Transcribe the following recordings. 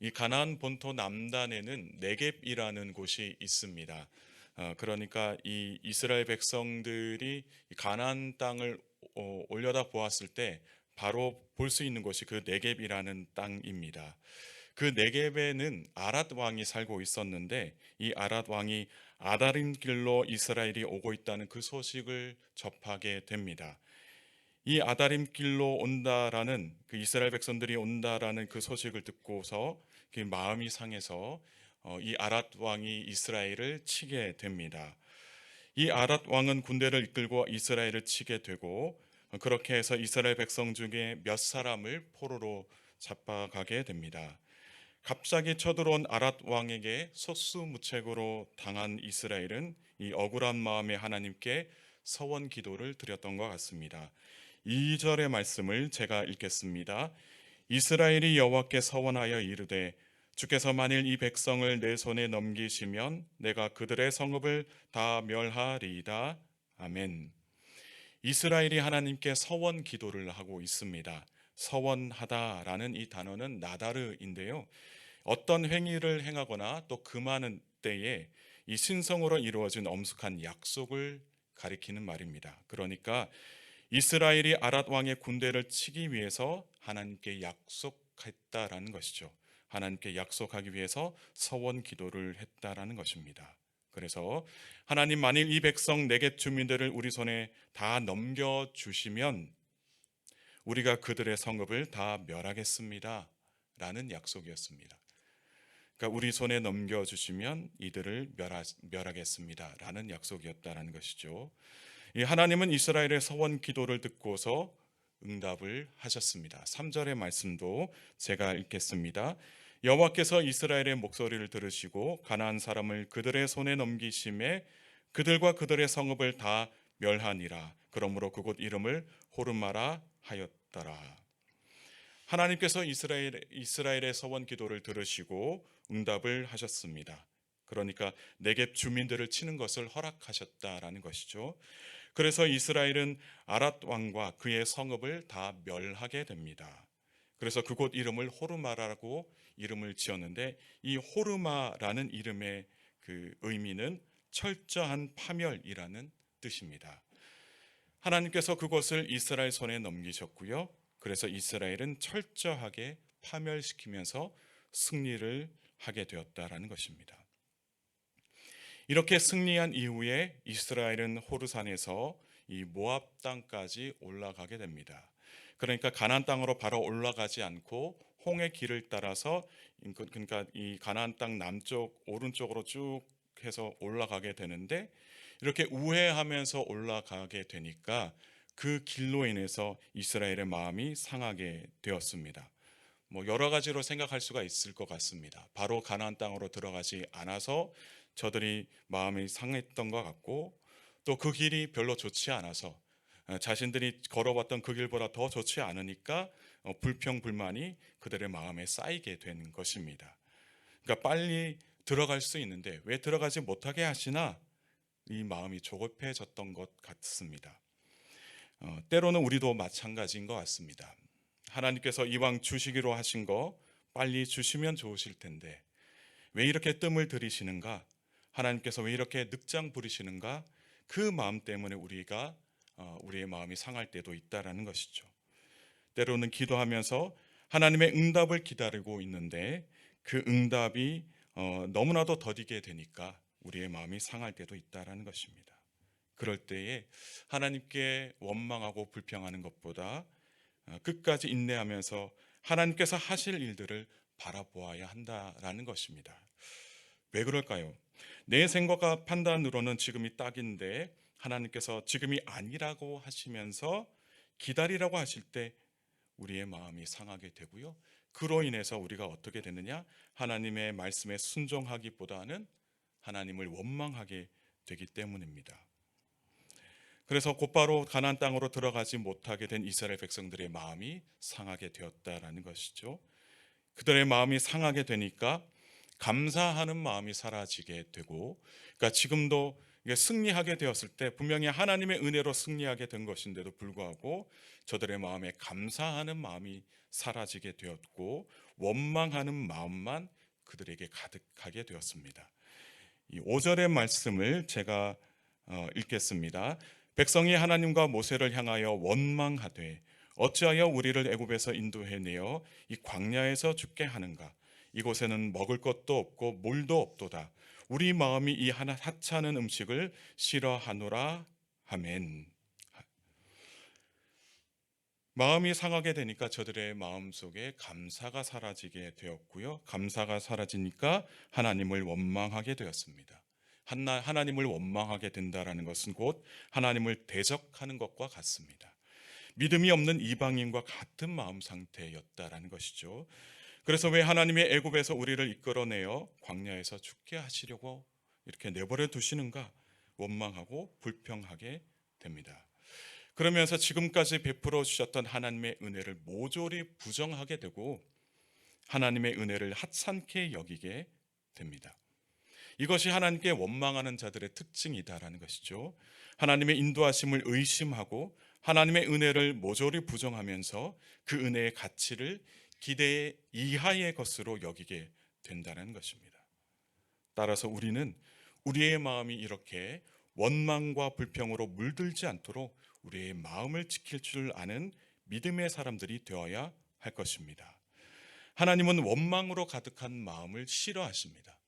이 가나안 본토 남단에는 네겝이라는 곳이 있습니다. 그러니까 이 이스라엘 백성들이 이 가나안 땅을 올려다 보았을 때 바로 볼 수 있는 곳이 그 네겝이라는 땅입니다. 그 네겝에는 아랏 왕이 살고 있었는데 이 아랏 왕이 아다림 길로 이스라엘이 오고 있다는 그 소식을 접하게 됩니다. 이 아다림 길로 온다라는 그 이스라엘 백성들이 온다라는 그 소식을 듣고서 그 마음이 상해서 이 아랏 왕이 이스라엘을 치게 됩니다. 이 아랏 왕은 군대를 이끌고 이스라엘을 치게 되고 그렇게 해서 이스라엘 백성 중에 몇 사람을 포로로 잡아가게 됩니다. 갑자기 쳐들어온 아랏 왕에게 속수무책으로 당한 이스라엘은 이 억울한 마음에 하나님께 서원 기도를 드렸던 것 같습니다. 2절의 말씀을 제가 읽겠습니다. 이스라엘이 여호와께 서원하여 이르되 주께서 만일 이 백성을 내 손에 넘기시면 내가 그들의 성읍을 다 멸하리이다. 아멘. 이스라엘이 하나님께 서원 기도를 하고 있습니다. 서원하다라는 이 단어는 나다르인데요. 어떤 행위를 행하거나 또 금하는 때에 이 신성으로 이루어진 엄숙한 약속을 가리키는 말입니다. 그러니까 이스라엘이 아랏 왕의 군대를 치기 위해서 하나님께 약속했다라는 것이죠. 하나님께 약속하기 위해서 서원 기도를 했다라는 것입니다. 그래서 하나님 만일 이 백성 네겝 주민들을 우리 손에 다 넘겨 주시면 우리가 그들의 성읍을 다 멸하겠습니다. 라는 약속이었습니다. 그러니까 우리 손에 넘겨 주시면 이들을 멸하겠습니다. 라는 약속이었다라는 것이죠. 이 하나님은 이스라엘의 서원 기도를 듣고서 응답을 하셨습니다. 3절의 말씀도 제가 읽겠습니다. 여호와께서 이스라엘의 목소리를 들으시고 가나안 사람을 그들의 손에 넘기심에 그들과 그들의 성읍을 다 멸하니라. 그러므로 그곳 이름을 호르마라 하였더라. 하나님께서 이스라엘의 서원 기도를 들으시고 응답을 하셨습니다. 그러니까 네겝 주민들을 치는 것을 허락하셨다라는 것이죠. 그래서 이스라엘은 아랏 왕과 그의 성읍을 다 멸하게 됩니다. 그래서 그곳 이름을 호르마라고 이름을 지었는데 이 호르마라는 이름의 그 의미는 철저한 파멸이라는 뜻입니다. 하나님께서 그곳을 이스라엘 손에 넘기셨고요. 그래서 이스라엘은 철저하게 파멸시키면서 승리를 하게 되었다라는 것입니다. 이렇게 승리한 이후에 이스라엘은 호르산에서 이 모압 땅까지 올라가게 됩니다. 그러니까 가나안 땅으로 바로 올라가지 않고 홍해 길을 따라서 그러니까 이 가나안 땅 남쪽 오른쪽으로 쭉 해서 올라가게 되는데 이렇게 우회하면서 올라가게 되니까 그 길로 인해서 이스라엘의 마음이 상하게 되었습니다. 여러 가지로 생각할 수가 있을 것 같습니다. 바로 가나안 땅으로 들어가지 않아서 저들이 마음이 상했던 것 같고 또 그 길이 별로 좋지 않아서 자신들이 걸어왔던 그 길보다 더 좋지 않으니까 불평 불만이 그들의 마음에 쌓이게 된 것입니다. 그러니까 빨리 들어갈 수 있는데 왜 들어가지 못하게 하시나 이 마음이 조급해졌던 것 같습니다. 때로는 우리도 마찬가지인 것 같습니다. 하나님께서 이왕 주시기로 하신 거 빨리 주시면 좋으실 텐데 왜 이렇게 뜸을 들이시는가? 하나님께서 왜 이렇게 늑장 부리시는가? 그 마음 때문에 우리의 마음이 상할 때도 있다라는 것이죠. 때로는 기도하면서 하나님의 응답을 기다리고 있는데 그 응답이 너무나도 더디게 되니까 우리의 마음이 상할 때도 있다라는 것입니다. 그럴 때에 하나님께 원망하고 불평하는 것보다 끝까지 인내하면서 하나님께서 하실 일들을 바라보아야 한다라는 것입니다. 왜 그럴까요? 내 생각과 판단으로는 지금이 딱인데 하나님께서 지금이 아니라고 하시면서 기다리라고 하실 때 우리의 마음이 상하게 되고요. 그로 인해서 우리가 어떻게 되느냐? 하나님의 말씀에 순종하기보다는 하나님을 원망하게 되기 때문입니다. 그래서 곧바로 가나안 땅으로 들어가지 못하게 된 이스라엘 백성들의 마음이 상하게 되었다라는 것이죠. 그들의 마음이 상하게 되니까 감사하는 마음이 사라지게 되고, 그러니까 지금도 이게 승리하게 되었을 때 분명히 하나님의 은혜로 승리하게 된 것인데도 불구하고 저들의 마음에 감사하는 마음이 사라지게 되었고 원망하는 마음만 그들에게 가득하게 되었습니다. 이 5절의 말씀을 제가 읽겠습니다. 백성이 하나님과 모세를 향하여 원망하되 어찌하여 우리를 애굽에서 인도해내어 이 광야에서 죽게 하는가? 이곳에는 먹을 것도 없고 물도 없도다. 우리 마음이 이 하찮은 음식을 싫어하노라 하멘. 마음이 상하게 되니까 저들의 마음 속에 감사가 사라지게 되었고요. 감사가 사라지니까 하나님을 원망하게 되었습니다. 하나님을 원망하게 된다라는 것은 곧 하나님을 대적하는 것과 같습니다. 믿음이 없는 이방인과 같은 마음 상태였다라는 것이죠. 그래서 왜 하나님의 애굽에서 우리를 이끌어내어 광야에서 죽게 하시려고 이렇게 내버려 두시는가 원망하고 불평하게 됩니다. 그러면서 지금까지 베풀어 주셨던 하나님의 은혜를 모조리 부정하게 되고 하나님의 은혜를 하찮게 여기게 됩니다. 이것이 하나님께 원망하는 자들의 특징이다라는 것이죠. 하나님의 인도하심을 의심하고 하나님의 은혜를 모조리 부정하면서 그 은혜의 가치를 기대 이하의 것으로 여기게 된다는 것입니다. 따라서 우리는 우리의 마음이 이렇게 원망과 불평으로 물들지 않도록 우리의 마음을 지킬 줄 아는 믿음의 사람들이 되어야 할 것입니다. 하나님은 원망으로 가득한 마음을 싫어하십니다.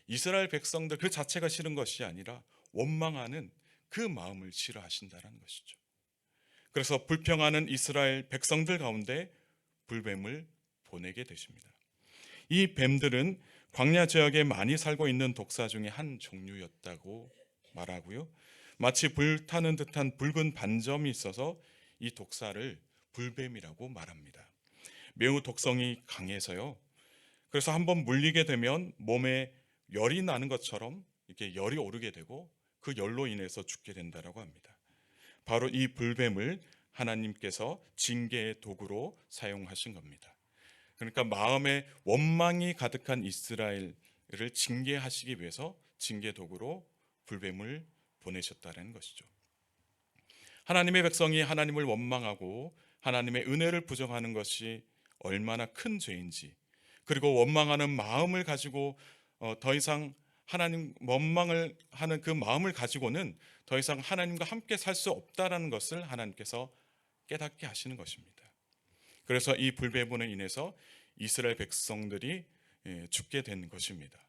이스라엘 백성들 그 자체가 싫은 것이 아니라 원망하는 그 마음을 싫어하신다는 것이죠. 그래서 불평하는 이스라엘 백성들 가운데 불뱀을 보내게 되십니다. 이 뱀들은 광야 지역에 많이 살고 있는 독사 중에 한 종류였다고 말하고요. 마치 불타는 듯한 붉은 반점이 있어서 이 독사를 불뱀이라고 말합니다. 매우 독성이 강해서요. 그래서 한번 물리게 되면 몸에 열이 나는 것처럼 이렇게 열이 오르게 되고 그 열로 인해서 죽게 된다라고 합니다. 바로 이 불뱀을 하나님께서 징계의 도구로 사용하신 겁니다. 그러니까 마음에 원망이 가득한 이스라엘을 징계하시기 위해서 징계 도구로 불뱀을 보내셨다는 것이죠. 하나님의 백성이 하나님을 원망하고 하나님의 은혜를 부정하는 것이 얼마나 큰 죄인지, 그리고 원망하는 마음을 가지고 더 이상 하나님 원망을 하는 그 마음을 가지고는 더 이상 하나님과 함께 살 수 없다라는 것을 하나님께서 깨닫게 하시는 것입니다. 그래서 이 불배분으로 인해서 이스라엘 백성들이 죽게 된 것입니다.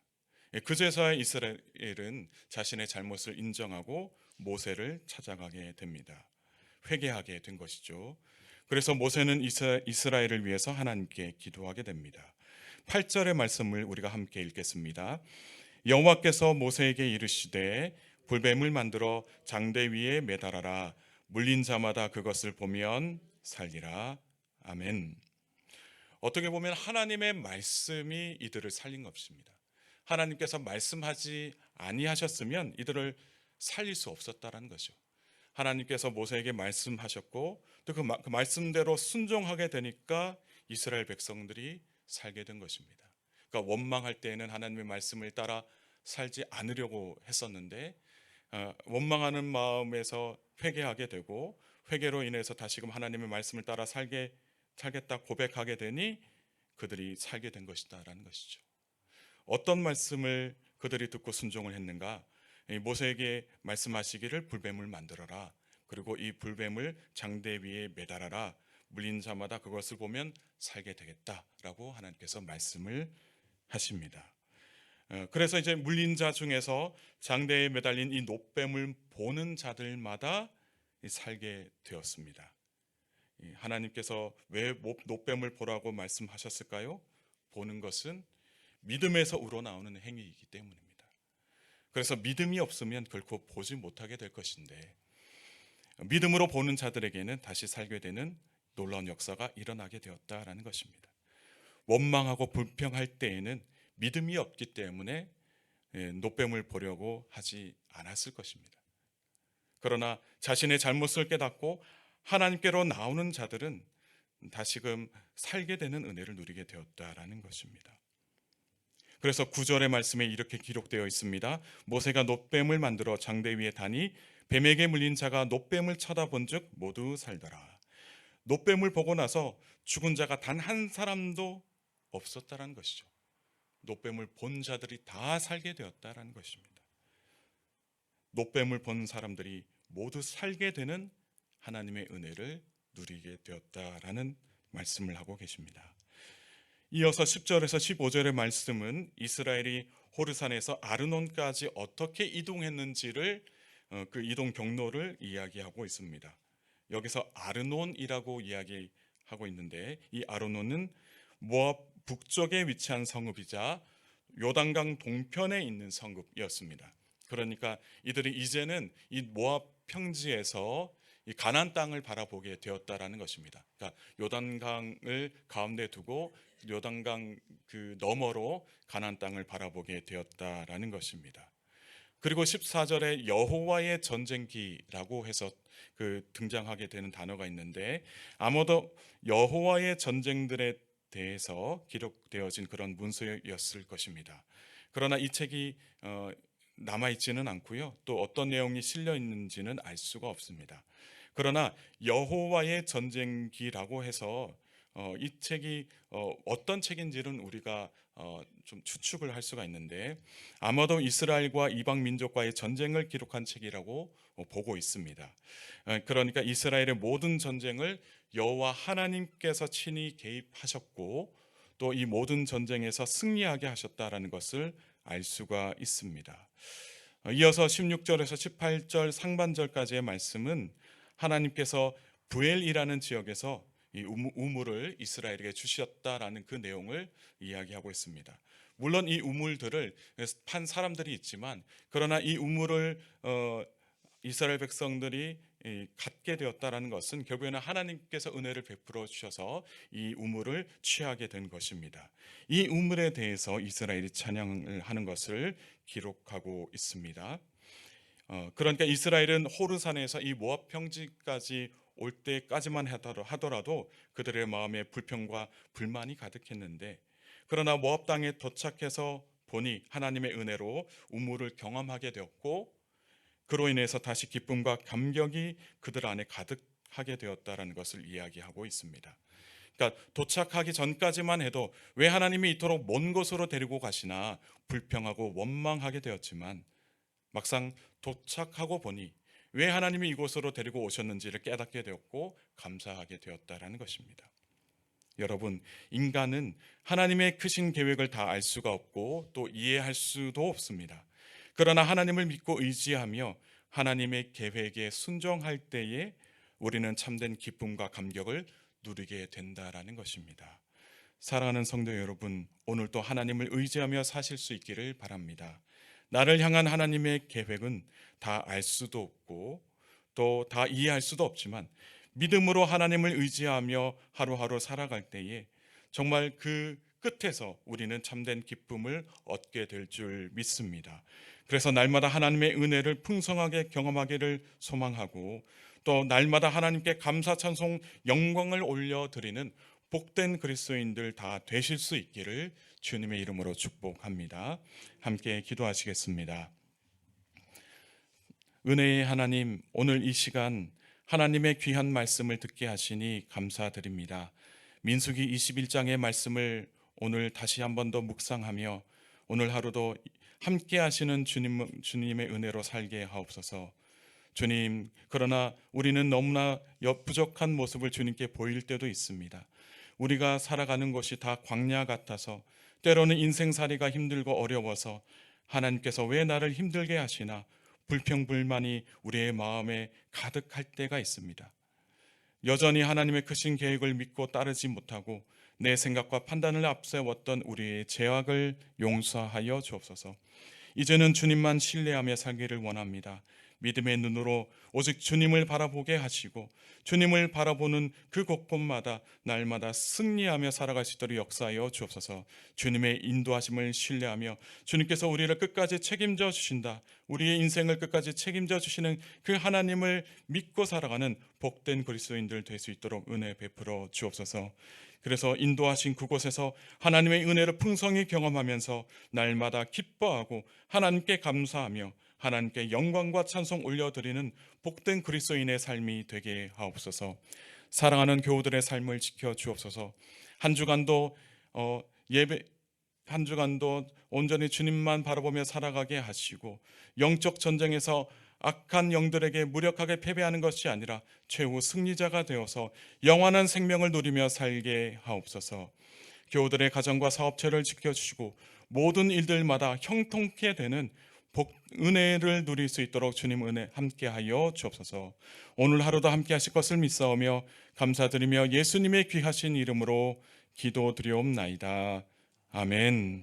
그제서야 이스라엘은 자신의 잘못을 인정하고 모세를 찾아가게 됩니다. 회개하게 된 것이죠. 그래서 모세는 이스라엘을 위해서 하나님께 기도하게 됩니다. 8절의 말씀을 우리가 함께 읽겠습니다. 여호와께서 모세에게 이르시되 불뱀을 만들어 장대 위에 매달아라. 물린 자마다 그것을 보면 살리라. 아멘. 어떻게 보면 하나님의 말씀이 이들을 살린 것입니다. 하나님께서 말씀하지 아니하셨으면 이들을 살릴 수 없었다라는 것이죠. 하나님께서 모세에게 말씀하셨고 또 그 말씀대로 순종하게 되니까 이스라엘 백성들이 살게 된 것입니다. 그러니까 원망할 때에는 하나님의 말씀을 따라 살지 않으려고 했었는데 원망하는 마음에서 회개하게 되고 회개로 인해서 다시금 하나님의 말씀을 따라 살겠다 고백하게 되니 그들이 살게 된 것이다라는 것이죠. 어떤 말씀을 그들이 듣고 순종을 했는가? 모세에게 말씀하시기를 불뱀을 만들어라. 그리고 이 불뱀을 장대 위에 매달아라. 물린 자마다 그것을 보면 살게 되겠다라고 하나님께서 말씀을 하십니다. 그래서 이제 물린 자 중에서 장대에 매달린 이 놋뱀을 보는 자들마다 살게 되었습니다. 하나님께서 왜 놋뱀을 보라고 말씀하셨을까요? 보는 것은 믿음에서 우러나오는 행위이기 때문입니다. 그래서 믿음이 없으면 결코 보지 못하게 될 것인데 믿음으로 보는 자들에게는 다시 살게 되는 놀라운 역사가 일어나게 되었다라는 것입니다. 원망하고 불평할 때에는 믿음이 없기 때문에 놋뱀을 보려고 하지 않았을 것입니다. 그러나 자신의 잘못을 깨닫고 하나님께로 나오는 자들은 다시금 살게 되는 은혜를 누리게 되었다라는 것입니다. 그래서 9절의 말씀에 이렇게 기록되어 있습니다. 모세가 놋뱀을 만들어 장대 위에 다니 뱀에게 물린 자가 놋뱀을 쳐다본즉 모두 살더라. 놋뱀을 보고 나서 죽은 자가 단 한 사람도 없었다라는 것이죠. 놋뱀을 본 자들이 다 살게 되었다라는 것입니다. 놋뱀을 본 사람들이 모두 살게 되는 하나님의 은혜를 누리게 되었다라는 말씀을 하고 계십니다. 이어서 10절에서 15절의 말씀은 이스라엘이 호르산에서 아르논까지 어떻게 이동했는지를 그 이동 경로를 이야기하고 있습니다. 여기서 아르논이라고 이야기하고 있는데, 이 아르논은 모압 북쪽에 위치한 성읍이자 요단강 동편에 있는 성읍이었습니다. 그러니까 이들이 이제는 이 모압 평지에서 이 가나안 땅을 바라보게 되었다라는 것입니다. 그러니까 요단강을 가운데 두고 요단강 그 너머로 가나안 땅을 바라보게 되었다라는 것입니다. 그리고 14절에 여호와의 전쟁기라고 해서 그 등장하게 되는 단어가 있는데, 아마도 여호와의 전쟁들에 대해서 기록되어진 그런 문서였을 것입니다. 그러나 이 책이 남아있지는 않고요. 또 어떤 내용이 실려 있는지는 알 수가 없습니다. 그러나 여호와의 전쟁기라고 해서 이 책이 어떤 책인지는 우리가 좀 추측을 할 수가 있는데, 아마도 이스라엘과 이방 민족과의 전쟁을 기록한 책이라고 보고 있습니다. 그러니까 이스라엘의 모든 전쟁을 여호와 하나님께서 친히 개입하셨고 또 이 모든 전쟁에서 승리하게 하셨다라는 것을 알 수가 있습니다. 이어서 16절에서 18절 상반절까지의 말씀은 하나님께서 부엘이라는 지역에서 이 우물을 이스라엘에게 주셨다라는 그 내용을 이야기하고 있습니다. 물론 이 우물들을 판 사람들이 있지만, 그러나 이 우물을 이스라엘 백성들이 갖게 되었다라는 것은 결국에는 하나님께서 은혜를 베풀어 주셔서 이 우물을 취하게 된 것입니다. 이 우물에 대해서 이스라엘이 찬양을 하는 것을 기록하고 있습니다. 그러니까 이스라엘은 호르산에서 이 모압 평지까지 올 때까지만 하더라도 그들의 마음에 불평과 불만이 가득했는데, 그러나 모압 땅에 도착해서 보니 하나님의 은혜로 우물을 경험하게 되었고, 그로 인해서 다시 기쁨과 감격이 그들 안에 가득하게 되었다라는 것을 이야기하고 있습니다. 그러니까 도착하기 전까지만 해도 왜 하나님이 이토록 먼 곳으로 데리고 가시나 불평하고 원망하게 되었지만, 막상 도착하고 보니 왜 하나님이 이곳으로 데리고 오셨는지를 깨닫게 되었고 감사하게 되었다라는 것입니다. 여러분, 인간은 하나님의 크신 계획을 다 알 수가 없고 또 이해할 수도 없습니다. 그러나 하나님을 믿고 의지하며 하나님의 계획에 순종할 때에 우리는 참된 기쁨과 감격을 누리게 된다라는 것입니다. 사랑하는 성도 여러분, 오늘도 하나님을 의지하며 사실 수 있기를 바랍니다. 나를 향한 하나님의 계획은 다 알 수도 없고 또 다 이해할 수도 없지만, 믿음으로 하나님을 의지하며 하루하루 살아갈 때에 정말 그 끝에서 우리는 참된 기쁨을 얻게 될 줄 믿습니다. 그래서 날마다 하나님의 은혜를 풍성하게 경험하기를 소망하고, 또 날마다 하나님께 감사 찬송 영광을 올려드리는 복된 그리스도인들 다 되실 수 있기를 주님의 이름으로 축복합니다. 함께 기도하시겠습니다. 은혜의 하나님, 오늘 이 시간 하나님의 귀한 말씀을 듣게 하시니 감사드립니다. 민수기 21장의 말씀을 오늘 다시 한 번 더 묵상하며 오늘 하루도 함께 하시는 주님의 은혜로 살게 하옵소서. 주님, 그러나 우리는 너무나 부족한 모습을 주님께 보일 때도 있습니다. 우리가 살아가는 것이 다 광야 같아서, 때로는 인생살이가 힘들고 어려워서 하나님께서 왜 나를 힘들게 하시나 불평불만이 우리의 마음에 가득할 때가 있습니다. 여전히 하나님의 크신 계획을 믿고 따르지 못하고 내 생각과 판단을 앞세웠던 우리의 죄악을 용서하여 주옵소서. 이제는 주님만 신뢰하며 살기를 원합니다. 믿음의 눈으로 오직 주님을 바라보게 하시고 주님을 바라보는 그 곳곳마다 날마다 승리하며 살아갈 수 있도록 역사하여 주옵소서. 주님의 인도하심을 신뢰하며 주님께서 우리를 끝까지 책임져 주신다, 우리의 인생을 끝까지 책임져 주시는 그 하나님을 믿고 살아가는 복된 그리스도인들 될 수 있도록 은혜 베풀어 주옵소서. 그래서 인도하신 그곳에서 하나님의 은혜를 풍성히 경험하면서 날마다 기뻐하고 하나님께 감사하며 하나님께 영광과 찬송 올려드리는 복된 그리스도인의 삶이 되게 하옵소서. 사랑하는 교우들의 삶을 지켜 주옵소서. 한 주간도 예배 한 주간도 온전히 주님만 바라보며 살아가게 하시고, 영적 전쟁에서 악한 영들에게 무력하게 패배하는 것이 아니라 최후 승리자가 되어서 영원한 생명을 누리며 살게 하옵소서. 교우들의 가정과 사업체를 지켜주시고 모든 일들마다 형통케 되는 은혜를 누릴 수 있도록 주님 은혜 함께하여 주옵소서. 오늘 하루도 함께하실 것을 믿사오며 감사드리며 예수님의 귀하신 이름으로 기도드리옵나이다. 아멘.